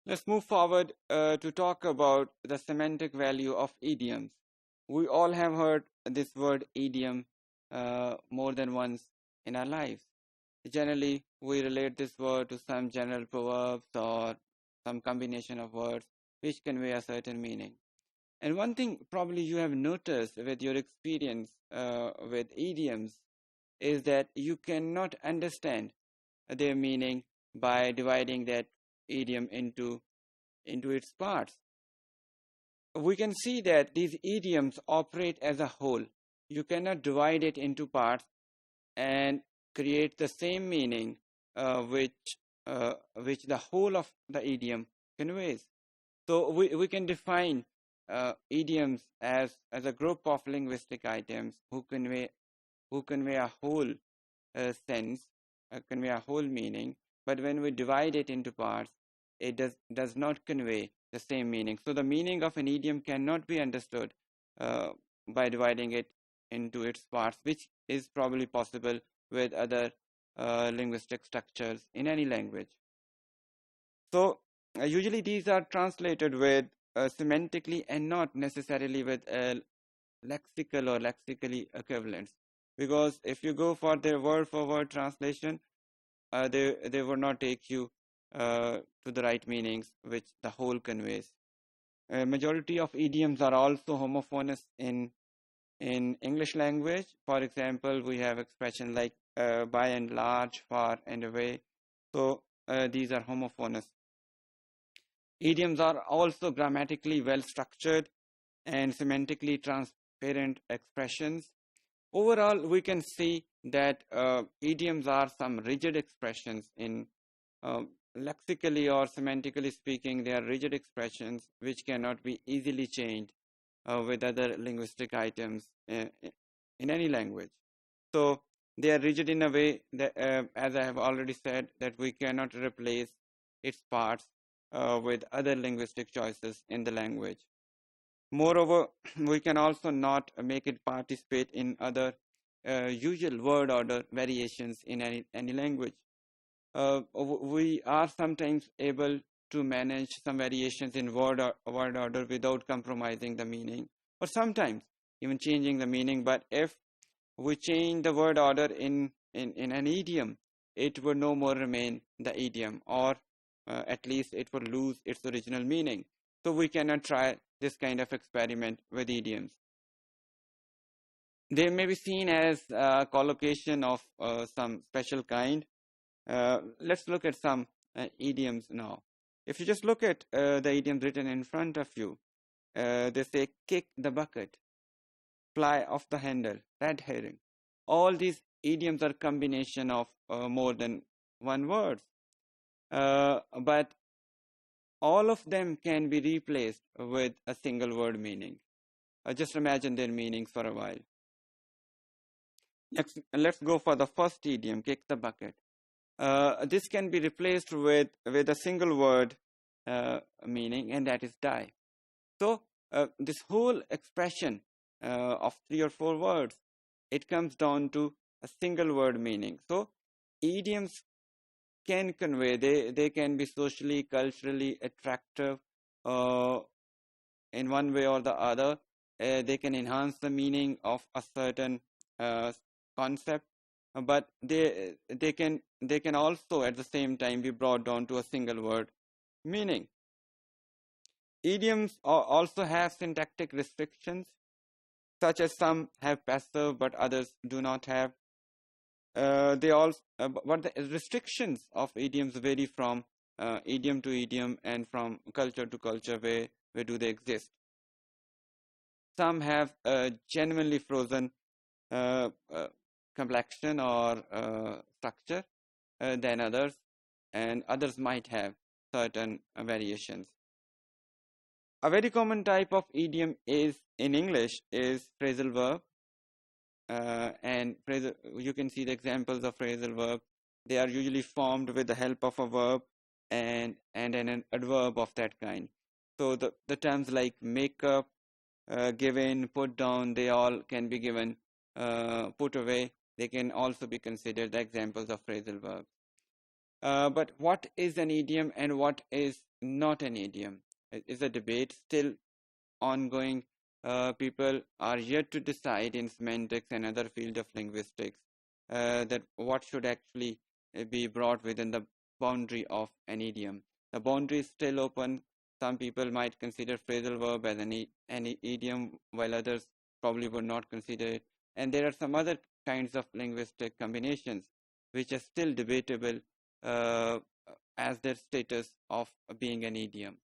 Let's move forward to talk about the semantic value of idioms. We all have heard this word idiom more than once in our lives. Generally, we relate this word to some general proverbs or some combination of words which convey a certain meaning. And one thing probably you have noticed with your experience with idioms is that you cannot understand their meaning by dividing that idiom into its parts. We can see that these idioms operate as a whole. You cannot divide it into parts and create the same meaning which the whole of the idiom conveys. So we can define idioms as a group of linguistic items who convey a whole sense, convey a whole meaning. But when we divide it into parts, it does not convey the same meaning. So the meaning of an idiom cannot be understood uh, by dividing it into its parts, which is probably possible with other linguistic structures in any language. So usually these are translated with semantically and not necessarily with lexical or lexically equivalents. Because if you go for their word-for-word translation, they would not take you to the right meanings which the whole conveys. Majority of idioms are also homophonous in English language. For example, we have expressions like by and large, far and away. So these are homophonous. Idioms are also grammatically well structured and semantically transparent expressions. Overall, we can see that idioms are some rigid expressions in lexically or semantically speaking. They are rigid expressions which cannot be easily changed with other linguistic items in any language. So they are rigid in a way that, as I have already said, that we cannot replace its parts with other linguistic choices in the language. Moreover, we can also not make it participate in other usual word order variations in any language. We are sometimes able to manage some variations in word order without compromising the meaning, or sometimes even changing the meaning. But if we change the word order in an idiom, it would no more remain the idiom, or at least it would lose its original meaning. So we cannot try this kind of experiment with idioms. They may be seen as a collocation of some special kind. Let's look at some idioms now. If you just look at the idioms written in front of you, they say kick the bucket, fly off the handle, red herring. All these idioms are combination of more than one word, but all of them can be replaced with a single word meaning. Just imagine their meanings for a while. Let's go for the first idiom, kick the bucket. This can be replaced with a single word meaning, and that is die. So this whole expression of 3 or 4 words, it comes down to a single word meaning. So idioms can convey, they can be socially, culturally attractive in one way or the other. They can enhance the meaning of a certain concept, but they can also at the same time be brought down to a single word meaning. Idioms also have syntactic restrictions, such as some have passive but others do not have. But the restrictions of idioms vary from idiom to idiom and from culture to culture. Where do they exist? Some have genuinely frozen uh, uh, complexion or structure than others, and others might have certain variations. A very common type of idiom is in English is phrasal verb, and you can see the examples of phrasal verb. They are usually formed with the help of a verb and an adverb of that kind. So the terms like make up, given, put down, they all can be given, put away. They can also be considered the examples of phrasal verbs. But what is an idiom and what is not an idiom is a debate still ongoing. People are yet to decide in semantics and other field of linguistics that what should actually be brought within the boundary of an idiom. The boundary is still open. Some people might consider phrasal verb as an idiom, while others probably would not consider it. And there are some other kinds of linguistic combinations which are still debatable uh, as their status of being an idiom.